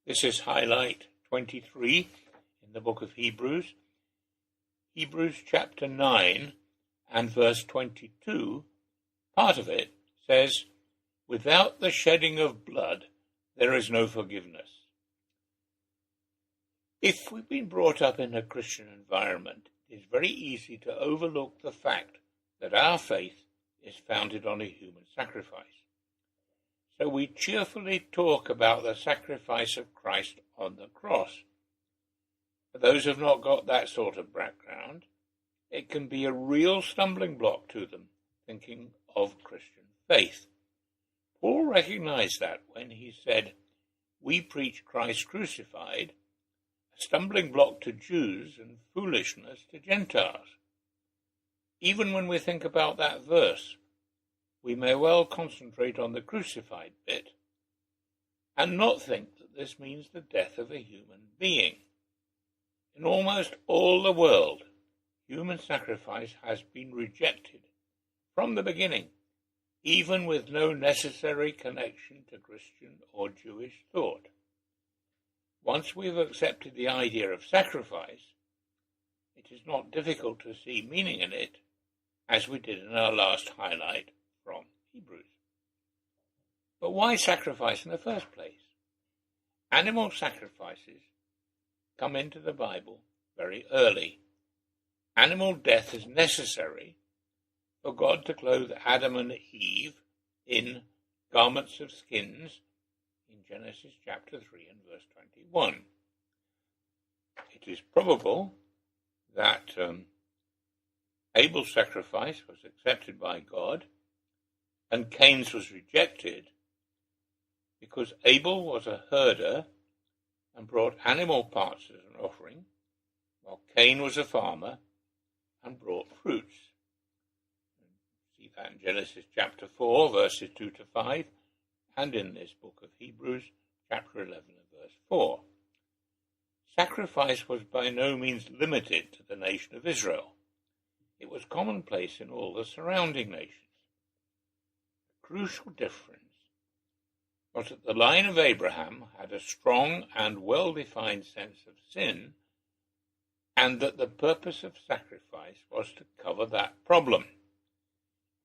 This is highlight 23 in the book of Hebrews. Hebrews chapter 9 and verse 22, part of it says, "Without the shedding of blood, there is no forgiveness." If we've been brought up in a Christian environment, it is very easy to overlook the fact that our faith is founded on a human sacrifice. So we cheerfully talk about the sacrifice of Christ on the cross. For those who have not got that sort of background, it can be a real stumbling block to them thinking of Christian faith. Paul recognized that when he said, "We preach Christ crucified, a stumbling block to Jews and foolishness to Gentiles." Even when we think about that verse, we may well concentrate on the crucified bit and not think that this means the death of a human being. In almost all the world, human sacrifice has been rejected from the beginning, even with no necessary connection to Christian or Jewish thought. Once we've accepted the idea of sacrifice, it is not difficult to see meaning in it, as we did in our last highlight from Hebrews. But why sacrifice in the first place? Animal sacrifices come into the Bible very early. Animal death is necessary for God to clothe Adam and Eve in garments of skins in Genesis chapter 3 and verse 21. It is probable that Abel's sacrifice was accepted by God and Cain's was rejected because Abel was a herder and brought animal parts as an offering, while Cain was a farmer and brought fruits. See that in Genesis chapter 4, verses 2 to 5, and in this book of Hebrews, chapter 11 and verse 4. Sacrifice was by no means limited to the nation of Israel. It was commonplace in all the surrounding nations. The crucial difference was that the line of Abraham had a strong and well-defined sense of sin, and that the purpose of sacrifice was to cover that problem.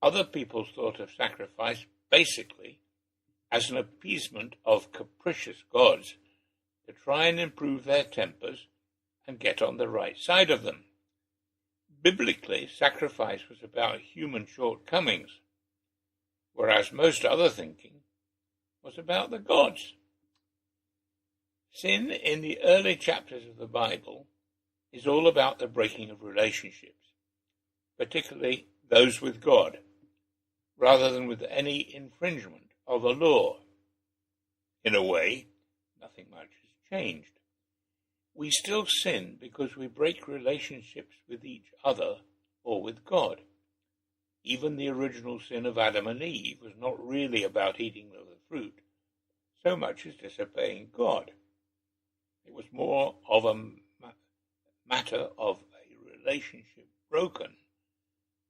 Other peoples thought of sacrifice basically as an appeasement of capricious gods to try and improve their tempers and get on the right side of them. Biblically, sacrifice was about human shortcomings, whereas most other thinking was about the gods. Sin in the early chapters of the Bible is all about the breaking of relationships, particularly those with God, rather than with any infringement of a law. In a way, nothing much has changed. We still sin because we break relationships with each other or with God. Even the original sin of Adam and Eve was not really about eating of the fruit, so much as disobeying God. It was more of a matter of a relationship broken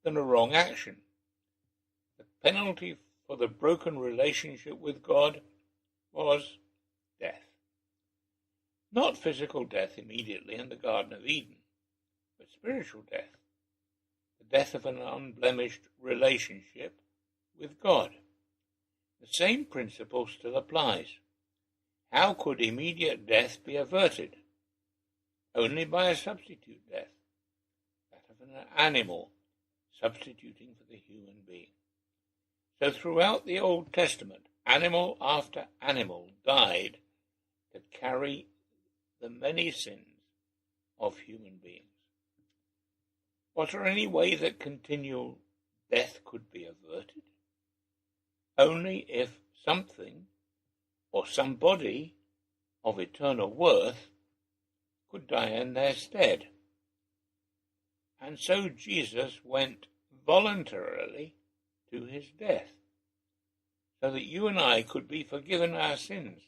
than a wrong action. The penalty for the broken relationship with God was death. Not physical death immediately in the Garden of Eden, but spiritual death. The death of an unblemished relationship with God. The same principle still applies. How could immediate death be averted? Only by a substitute death, that of an animal substituting for the human being. So throughout the Old Testament, animal after animal died to carry the many sins of human beings. Was there any way that continual death could be averted? Only if something or somebody of eternal worth could die in their stead. And so Jesus went voluntarily to his death, so that you and I could be forgiven our sins,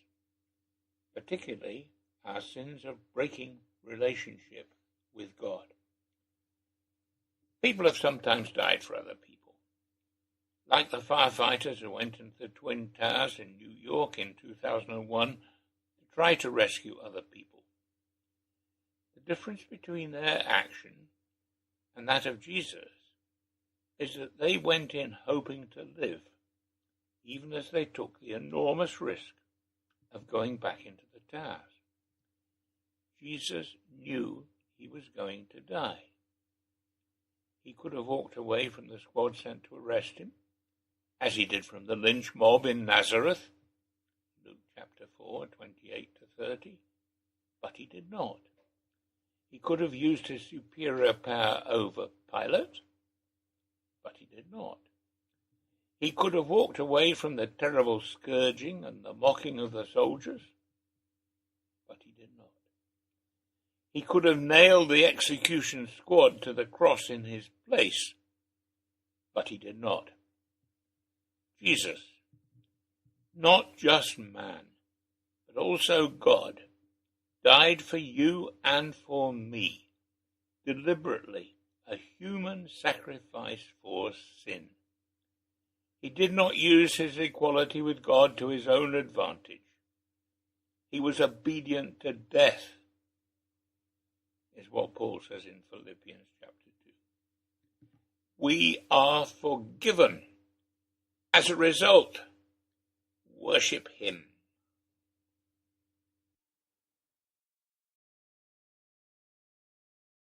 particularly our sins of breaking relationship with God. People have sometimes died for other people, like the firefighters who went into the Twin Towers in New York in 2001 to try to rescue other people. The difference between their action and that of Jesus is that they went in hoping to live, even as they took the enormous risk of going back into the towers. Jesus knew he was going to die. He could have walked away from the squad sent to arrest him, as he did from the lynch mob in Nazareth, Luke chapter 4, 28 to 30, but he did not. He could have used his superior power over Pilate, but he did not. He could have walked away from the terrible scourging and the mocking of the soldiers, but he did not. He could have nailed the execution squad to the cross in his place, but he did not. Jesus, not just man, but also God, died for you and for me, deliberately, a human sacrifice for sin. He did not use his equality with God to his own advantage. He was obedient to death, is what Paul says in Philippians chapter 2. We are forgiven. As a result, worship him.